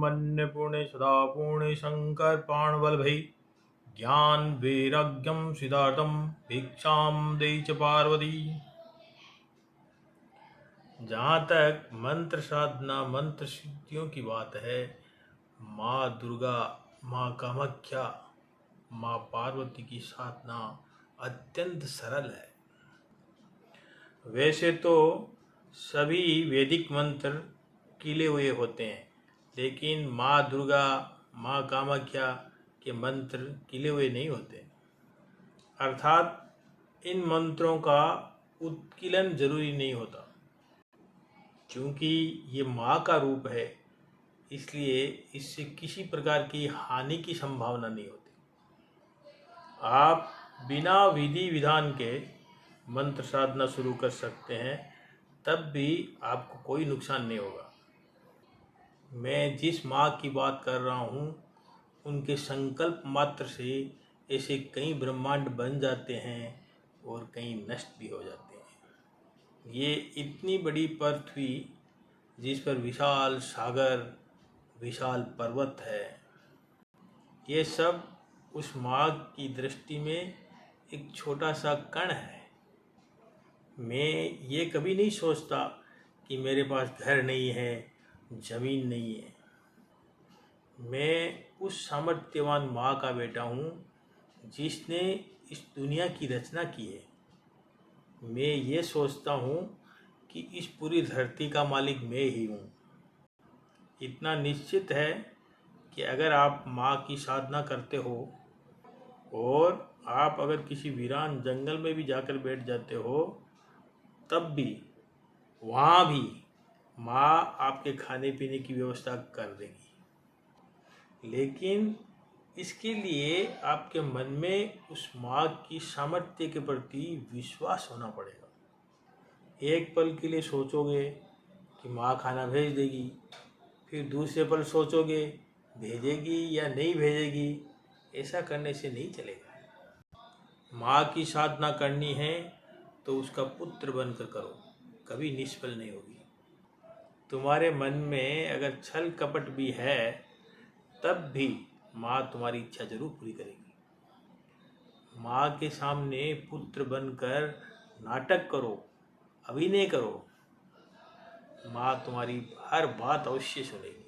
ब्रह्मण्य पुण्य सदा पूर्ण शंकर प्राण बल भई ज्ञान वैराग्यम सिद्धार्थम भिक्षाम देहि च पार्वती। जहाँ तक मंत्र साधना मंत्र सिद्धियों की बात है, माँ दुर्गा, माँ कामाख्या, माँ पार्वती की साधना अत्यंत सरल है। वैसे तो सभी वैदिक मंत्र किले हुए होते हैं, लेकिन माँ दुर्गा, माँ कामाख्या के मंत्र किले हुए नहीं होते। अर्थात इन मंत्रों का उत्कीलन जरूरी नहीं होता। क्योंकि ये माँ का रूप है, इसलिए इससे किसी प्रकार की हानि की संभावना नहीं होती। आप बिना विधि विधान के मंत्र साधना शुरू कर सकते हैं, तब भी आपको कोई नुकसान नहीं होगा। मैं जिस माँ की बात कर रहा हूँ, उनके संकल्प मात्र से ऐसे कई ब्रह्मांड बन जाते हैं और कई नष्ट भी हो जाते हैं। ये इतनी बड़ी पृथ्वी जिस पर विशाल सागर, विशाल पर्वत है, ये सब उस माँ की दृष्टि में एक छोटा सा कण है। मैं ये कभी नहीं सोचता कि मेरे पास घर नहीं है, जमीन नहीं है। मैं उस सामर्थ्यवान माँ का बेटा हूँ जिसने इस दुनिया की रचना की है। मैं ये सोचता हूँ कि इस पूरी धरती का मालिक मैं ही हूँ। इतना निश्चित है कि अगर आप माँ की साधना करते हो और आप अगर किसी वीरान जंगल में भी जाकर बैठ जाते हो, तब भी वहाँ भी माँ आपके खाने पीने की व्यवस्था कर देगी। लेकिन इसके लिए आपके मन में उस माँ की सामर्थ्य के प्रति विश्वास होना पड़ेगा। एक पल के लिए सोचोगे कि माँ खाना भेज देगी, फिर दूसरे पल सोचोगे भेजेगी या नहीं भेजेगी। ऐसा करने से नहीं चलेगा। माँ की साधना करनी है तो उसका पुत्र बनकर करो, कभी निष्फल नहीं होगी। तुम्हारे मन में अगर छल कपट भी है, तब भी माँ तुम्हारी इच्छा जरूर पूरी करेगी। माँ के सामने पुत्र बनकर नाटक करो, अभिनय करो, माँ तुम्हारी हर बात अवश्य सुनेगी।